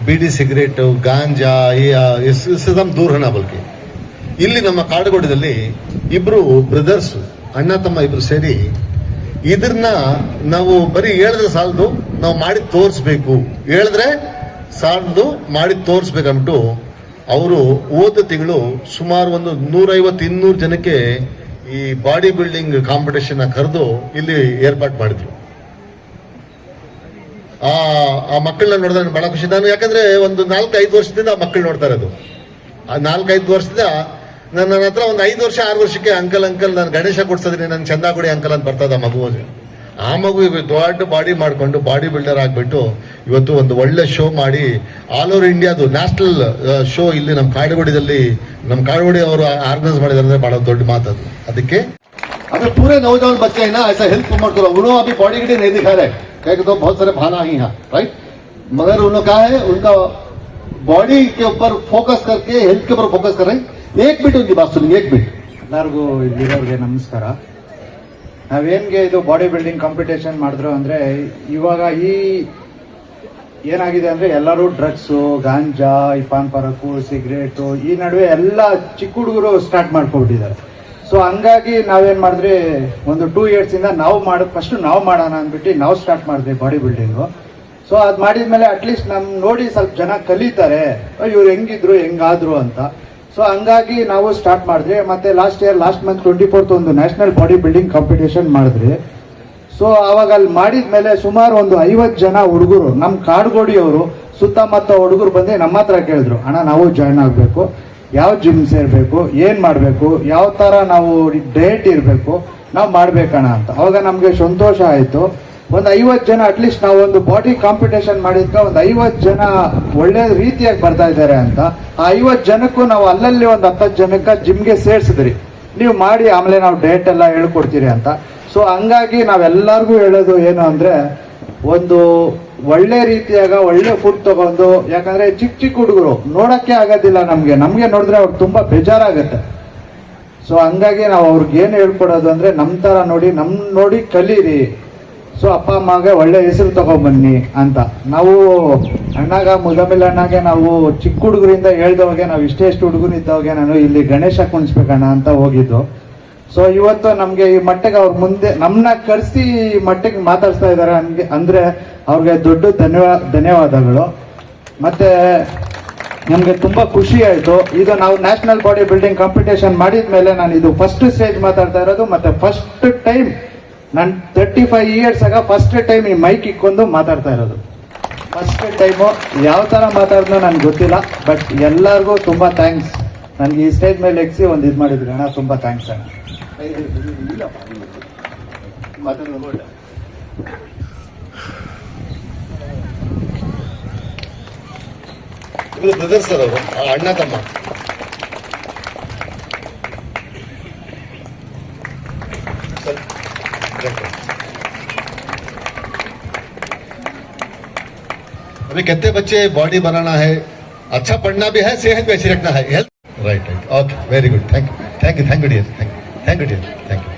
बीड़ी cigarette ಗಾಂಜಾ इससे हम दूर होना बल्कि ಇಲ್ಲಿ ನಮ್ಮ ಕಾಡುಗೋಡದಲ್ಲಿ ಇಬ್ರು ಬ್ರದರ್ಸ್ ಅಣ್ಣ ತಮ್ಮ ಇಬ್ರು ಸೇರಿ ಇದನ್ನ ನಾವು ಬರೀ ಹೇಳಿದ್ರೆ ಸಾಲದು, ನಾವು ಮಾಡಿ ತೋರಿಸ್ಬೇಕು, ಹೇಳಿದ್ರೆ ಸಾಲದು, ಮಾಡಿ ತೋರಿಸ್ಬೇಕಂಟು ಅವರು ಹೋದ ತಿಂಗಳು ಸುಮಾರು ಒಂದು 150-200 ಜನಕ್ಕೆ ಈ ಬಾಡಿ ಬಿಲ್ಡಿಂಗ್ ಕಾಂಪಿಟೇಷನ್ ಕರೆದು ಇಲ್ಲಿ ಏರ್ಪಾಟ್ ಮಾಡಿದ್ರು. ಆ ಮಕ್ಕಳನ್ನ ನೋಡಿದ್ರೆ ನನಗೆ ಬಹಳ ಖುಷಿ. ನಾನು ಯಾಕಂದ್ರೆ ಒಂದು 4-5 ವರ್ಷದಿಂದ ಆ ಮಕ್ಕಳು ನೋಡ್ತಾ ಇರೋದು. ಆ 4-5 ವರ್ಷದಿಂದ ನನ್ನ ಹತ್ರ ಒಂದು 5 ವರ್ಷ 6 ವರ್ಷಕ್ಕೆ ಅಂಕಲ್ ನಾನು ಗಣೇಶ ಕೊಡ್ಸಿದ್ರಿ, ನನ್ ಚಂದ ಕೊಡಿ ಅಂಕಲ್ ಅಂತ ಬರ್ತದ ಮಗು. ಆ ಮಗು ದೊಡ್ಡ ಬಾಡಿ ಮಾಡ್ಕೊಂಡು ಬಾಡಿ ಬಿಲ್ಡರ್ ಆಗ್ಬಿಟ್ಟು ಇವತ್ತು ಒಂದು ಒಳ್ಳೆ ಶೋ ಮಾಡಿ ಆಲ್ ಓವರ್ ಇಂಡಿಯಾದು ನ್ಯಾಷನಲ್ ಶೋ ಇಲ್ಲಿ ನಮ್ಮ ಕಾಡುಗೋಡಿ ಅವರು ಆರ್ಗನೈಸ್ ಮಾಡಿದಾರೆ ಅಂದ್ರೆ ಬಹಳ ದೊಡ್ಡ ಮಾತದು. ಅದಕ್ಕೆ अगर पूरे नौजवान बच्चे हैं ना ऐसा हेल्प प्रमोट करो. उन्होंने अभी बॉडी गिटी नहीं दिखा रहे, कह तो बहुत सारे भाना ही हैं, राइट, मगर उन्होंने कहा है उनका बॉडी के ऊपर फोकस करके हेल्थ के ऊपर फोकस कर रहे हैं. एक मिनट उनकी बात सुनिए, एक मिनट. ಎಲ್ಲರಿಗೂ ಇಲ್ಲಿರೋರಿಗೆ ನಮಸ್ಕಾರ. ನಾವೇನ್ಗೆ ಇದು ಬಾಡಿ ಬಿಲ್ಡಿಂಗ್ ಕಾಂಪಿಟೇಷನ್ ಮಾಡಿದ್ರು ಅಂದ್ರೆ ಇವಾಗ ಈ ಏನಾಗಿದೆ ಅಂದ್ರೆ ಎಲ್ಲರೂ ಡ್ರಗ್ಸು, ಗಾಂಜಾ, ಈ ಪಾನ್ ಪರಕು, ಸಿಗರೇಟು ಈ ನಡುವೆ ಎಲ್ಲ ಚಿಕ್ಕ ಹುಡುಗರು ಸ್ಟಾರ್ಟ್ ಮಾಡ್ಕೊಬಿಟ್ಟಿದ್ದಾರೆ. ಸೊ ಹಂಗಾಗಿ ನಾವೇನ್ ಮಾಡಿದ್ರಿ, ಒಂದು 2 years ಇಂದ ಫಸ್ಟ್ ನಾವು ಮಾಡೋಣ ಅಂದ್ಬಿಟ್ಟು ನಾವು ಸ್ಟಾರ್ಟ್ ಮಾಡಿದ್ವಿ ಬಾಡಿ ಬಿಲ್ಡಿಂಗು. ಸೊ ಅದ್ ಮಾಡಿದ್ಮೇಲೆ ಅಟ್ಲೀಸ್ಟ್ ನೋಡಿ ಸ್ವಲ್ಪ ಜನ ಕಲಿತಾರೆ, ಇವ್ರು ಹೆಂಗಿದ್ರು ಹೆಂಗಾದ್ರು ಅಂತ. ಸೊ ಹಂಗಾಗಿ ನಾವು ಸ್ಟಾರ್ಟ್ ಮಾಡಿದ್ರಿ. ಮತ್ತೆ ಲಾಸ್ಟ್ ಮಂತ್ 24th ಒಂದು ನ್ಯಾಷನಲ್ ಬಾಡಿ ಬಿಲ್ಡಿಂಗ್ ಕಾಂಪಿಟೇಷನ್ ಮಾಡಿದ್ರಿ. ಸೊ ಅವಾಗ ಅಲ್ಲಿ ಮಾಡಿದ್ಮೇಲೆ ಸುಮಾರು ಒಂದು 50 ಜನ ಹುಡುಗರು, ನಮ್ಮ ಕಾಡುಗೋಡಿಯವರು ಸುತ್ತಮುತ್ತ ಹುಡುಗರು ಬಂದು ನಮ್ಮ ಹತ್ರ ಕೇಳಿದ್ರು, ಅಣ್ಣ ನಾವು ಜಾಯ್ನ್ ಆಗ್ಬೇಕು, ಯಾವ ಜಿಮ್ ಸೇರ್ಬೇಕು, ಏನ್ ಮಾಡ್ಬೇಕು, ಯಾವ ತರ ನಾವು ಡಯಟ್ ಇರ್ಬೇಕು, ನಾವು ಮಾಡ್ಬೇಕಣ್ಣ ಅಂತ. ಅವಾಗ ನಮ್ಗೆ ಸಂತೋಷ ಆಯ್ತು. ಒಂದು 50 ಜನ ಅಟ್ಲೀಸ್ಟ್ ನಾವು ಒಂದು ಬಾಡಿ ಕಾಂಪಿಟೇಷನ್ ಮಾಡಿದ್ಕ ಒಂದು 50 ಜನ ಒಳ್ಳೆ ರೀತಿಯಾಗಿ ಬರ್ತಾ ಇದ್ದಾರೆ ಅಂತ. ಆ 50 ಜನಕ್ಕೂ ನಾವು ಅಲ್ಲಲ್ಲಿ ಒಂದು 10 ಜನಕ್ಕ ಜಿಮ್ಗೆ ಸೇರ್ಸಿದ್ರಿ, ನೀವು ಮಾಡಿ ಆಮೇಲೆ ನಾವು ಡಯಟ್ ಎಲ್ಲ ಹೇಳ್ಕೊಡ್ತೀರಿ ಅಂತ. ಸೊ ಹಂಗಾಗಿ ನಾವೆಲ್ಲರಿಗೂ ಹೇಳೋದು ಏನು ಅಂದ್ರೆ, ಒಂದು ಒಳ್ಳೆ ರೀತಿಯಾಗ ಒಳ್ಳೆ ಫುಡ್ ತಗೊಂಡು, ಯಾಕಂದ್ರೆ ಚಿಕ್ಕ ಹುಡುಗರು ನೋಡಕ್ಕೆ ಆಗೋದಿಲ್ಲ, ನಮ್ಗೆ ನೋಡಿದ್ರೆ ಅವ್ರಿಗೆ ತುಂಬಾ ಬೇಜಾರಾಗತ್ತೆ. ಸೊ ಹಂಗಾಗಿ ನಾವು ಅವ್ರಿಗೆ ಏನ್ ಹೇಳ್ಕೊಡೋದು ಅಂದ್ರೆ, ನಮ್ ತರ ನೋಡಿ ಕಲೀರಿ. ಸೊ ಅಪ್ಪ ಅಮ್ಮಗೆ ಒಳ್ಳೆ ಹೆಸರು ತಗೊಂಡ್ಬನ್ನಿ ಅಂತ. ನಾವು ಮುಜಮಿಲ್ ಅಣ್ಣಗೆ ನಾವು ಚಿಕ್ಕ ಹುಡುಗರಿಂದ ಹೇಳ್ದವಾಗೆ, ನಾವು ಇಷ್ಟೆಷ್ಟು ಹುಡುಗರು ಇದ್ದವಾಗೆ ನಾನು ಇಲ್ಲಿ ಗಣೇಶ ಕುಣಿಸ್ಬೇಕಣ್ಣ ಅಂತ ಹೋಗಿದ್ದು. ಸೊ ಇವತ್ತು ನಮ್ಗೆ ಈ ಮಟ್ಟಿಗೆ ಅವ್ರ ಮುಂದೆ ನಮ್ಮನ್ನ ಕರೆಸಿ ಈ ಮಟ್ಟಿಗೆ ಮಾತಾಡ್ಸ್ತಾ ಇದ್ದಾರೆ ಅಂದ್ರೆ ಅವ್ರಿಗೆ ದೊಡ್ಡ ಧನ್ಯವಾದಗಳು. ಮತ್ತೆ ನಮ್ಗೆ ತುಂಬಾ ಖುಷಿ ಆಯ್ತು. ಇದು ನಾವು ನ್ಯಾಷನಲ್ ಬಾಡಿ ಬಿಲ್ಡಿಂಗ್ ಕಾಂಪಿಟೇಷನ್ ಮಾಡಿದ್ಮೇಲೆ ನಾನು ಇದು ಫಸ್ಟ್ ಸ್ಟೇಜ್ ಮಾತಾಡ್ತಾ ಇರೋದು. ಮತ್ತೆ ಫಸ್ಟ್ ಟೈಮ್ ನಾನು 35 years ಆಗ ಫಸ್ಟ್ ಟೈಮ್ ಈ ಮೈಕ್ ಇಕ್ಕೊಂಡು ಮಾತಾಡ್ತಾ ಇರೋದು. ಫಸ್ಟ್ ಟೈಮು ಯಾವ ತರ ಮಾತಾಡಿದ್ನೋ ನನ್ಗೆ ಗೊತ್ತಿಲ್ಲ, ಬಟ್ ಎಲ್ಲರಿಗೂ ತುಂಬಾ ಥ್ಯಾಂಕ್ಸ್. ನನ್ಗೆ ಈ ಸ್ಟೇಜ್ ಮೇಲೆ ಎಕ್ಸಿ ಒಂದು ಇದು ಮಾಡಿದ್ರಿ ಅಣ್ಣ, ತುಂಬಾ ಥ್ಯಾಂಕ್ಸ್ ಅಣ್ಣ. ಬ್ರದರ್ಸ್ ಸರ್ ಅವರು, ಅಣ್ಣ ತಮ್ಮ. अभी कहते बच्चे बॉडी बनाना है, अच्छा पढ़ना भी है, सेहत भी अच्छी रखना है, health, right. Okay, very good, thank you dear, thank you dear, thank you.